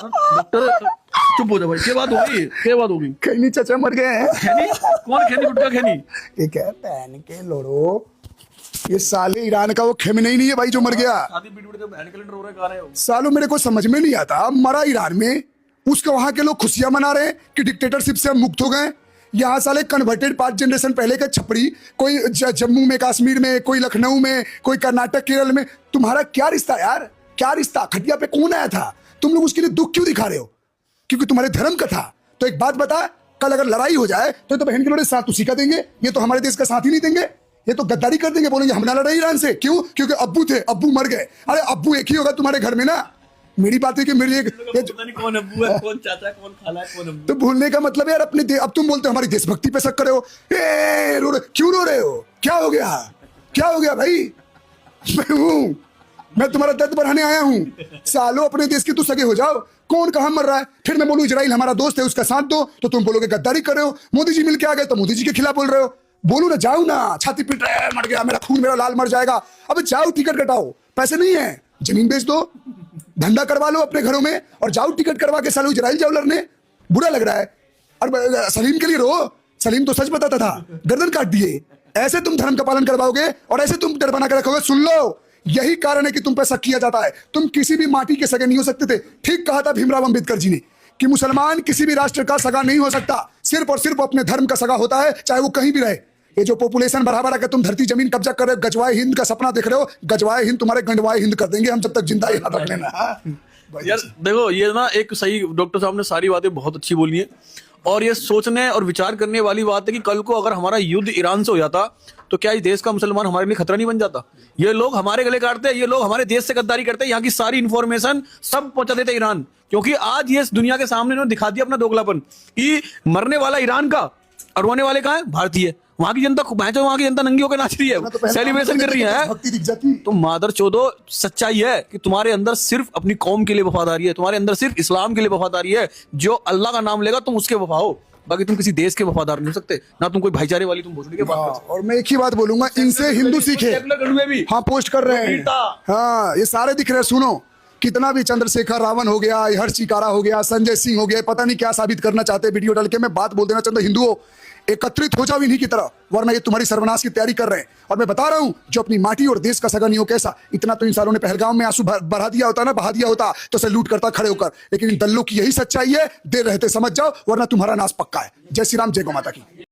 Doctor चुप हो जा भाई, क्या बात होगी, क्या बात होगी? खैनी चाचा मर गए हैं। खैनी? कौन खैनी? गुटका खैनी? एक है बहन के लोड़ो, ये साले ईरान का वो खेमनेई नहीं है भाई जो मर गया। शादी पीट पीट के बहन कैलेंडर हो रहे कहा रहे हो। सालों मेरे को समझ में नहीं आता, मरा ईरान में, उसके वहां के लोग खुशियां मना रहे हैं कि डिक्टेटरशिप से हम मुक्त हो गए। यहाँ साले कन्वर्टेड 5 जनरेशन पहले का छपड़ी, कोई जम्मू में, कश्मीर में, कोई लखनऊ में, कोई कर्नाटक केरल में। तुम्हारा क्या रिश्ता यार, क्या रिश्ता? खटिया पे कौन आया था? तुम लोग उसके लिए दुख क्यों दिखा रहे हो? क्योंकि तुम्हारे धर्म का था। तो एक बात बता, कल अगर लड़ाई हो जाए तो बहन के लोड़े साथ उसी का देंगे। ये तो हमारे देश का साथ ही नहीं देंगे, ये तो गद्दारी कर देंगे, बोलेंगे हम ना लड़े ईरान से। क्यों? क्योंकि अब्बू थे, अब्बू मर गए। अरे अब्बू एक ही होगा तुम्हारे घर में ना। मेरी बात है कि मेरी एक पता नहीं कौन अब्बू है, कौन चाचा है, कौन खाला है, कौन अब्बू। तो भूलने का मतलब है यार अपने अब तुम बोलते हो हमारी देशभक्ति पे शक कर रहे हो। क्यों रो रहे हो? क्या हो गया? क्या हो गया भाई? मैं तुम्हारा दर्द बढ़ाने आया हूँ। सालों अपने देश के तू सगे हो जाओ। कौन कहाँ मर रहा है? फिर मैं बोलूं इजराइल हमारा दोस्त है, उसका साथ दो, तो तुम बोलोगे गद्दारी कर रहे हो। मोदी जी मिल के आ गए तो मोदी जी के खिलाफ बोल रहे हो। बोलू ना, जाओ ना, छाती पीट रहे हैं, मर गया मेरा खून, मेरा लाल मर जाएगा। अब जाओ, टिकट कटाओ, पैसे नहीं है, जमीन बेच दो, धंधा करवा लो अपने घरों में, और जाओ टिकट करवा के सालों इजराइल जाओ लड़ने। बुरा लग रहा है? और सलीम के लिए रो, सलीम तो सच बताता था, गर्दन काट दिए। ऐसे तुम धर्म का पालन करवाओगे और ऐसे तुम डर बना के रखोगे? सुन लो, यही कारण है कि तुम पे शक किया जाता है। तुम किसी भी माटी के सगे नहीं हो सकते थे। ठीक कहा था भीमराव अंबेडकर जी ने कि मुसलमान किसी भी राष्ट्र का सगा नहीं हो सकता, सिर्फ और सिर्फ अपने धर्म का सगा होता है, चाहे वो कहीं भी रहे। ये जो पॉपुलेशन बढ़ा के तुम धरती जमीन कब्जा कर रहे हो, गजवाए हिंद का सपना देख रहे हो, गजवाए हिंद तुम्हारे गंडवाए हिंद कर देंगे हम, जब तक जिंदा, याद रख लेना। यार देखो, ये ना एक सही, डॉक्टर साहब ने सारी बातें बहुत अच्छी बोली है, और ये सोचने और विचार करने वाली बात है कि कल को अगर हमारा युद्ध ईरान से हो जाता तो क्या इस देश का मुसलमान हमारे लिए खतरा नहीं बन जाता? ये लोग हमारे गले काटते हैं, ये लोग हमारे देश से गद्दारी करते हैं, यहाँ की सारी इंफॉर्मेशन सब पहुंचा देते ईरान। क्योंकि आज ये दुनिया के सामने इन्होंने दिखा दिया अपना दोगलापन कि मरने वाला ईरान का और रोने वाले कहाँ है? भारतीय। वहां की जनता, वहां की जनता नंगी होकर नाच रही है, सेलिब्रेशन कर रही है। तो मादर चोदो, सच्चाई है कि तुम्हारे अंदर सिर्फ अपनी कौम के लिए वफादारी है, तुम्हारे अंदर सिर्फ इस्लाम के लिए वफादारी है। जो अल्लाह का नाम लेगा तुम उसके वफा हो, बाकी तुम किसी देश के वफादार नहीं हो सकते, ना तुम कोई भाईचारे वाली तुम भोसड़ी के बात कर सकते। और मैं एक ही बात बोलूंगा, इनसे हिंदू सीखे। भी हाँ, पोस्ट कर रहे हैं, हाँ, ये सारे दिख रहे हैं। सुनो, कितना भी चंद्रशेखर रावण हो गया, हर्ष चिकारा हो गया, संजय सिंह हो गया, पता नहीं क्या साबित करना चाहते हैं वीडियो डाल के। मैं बात बोल देना चाहता हूं, हिंदुओं एकत्रित हो जाओ इन्हीं की तरह, वरना ये तुम्हारी सर्वनाश की तैयारी कर रहे हैं। और मैं बता रहा हूं, जो अपनी माटी और देश का सगा नहीं हो, कैसा इतना तो इन सालों ने पहलगाम में आंसू बढ़ा दिया होता ना, बहा दिया होता, तो सैल्यूट करता खड़े होकर। लेकिन इन दल्लों की यही सच्चाई है, देर रहते समझ जाओ, वरना तुम्हारा नाश पक्का है। जय श्री राम, जय गौ माता की।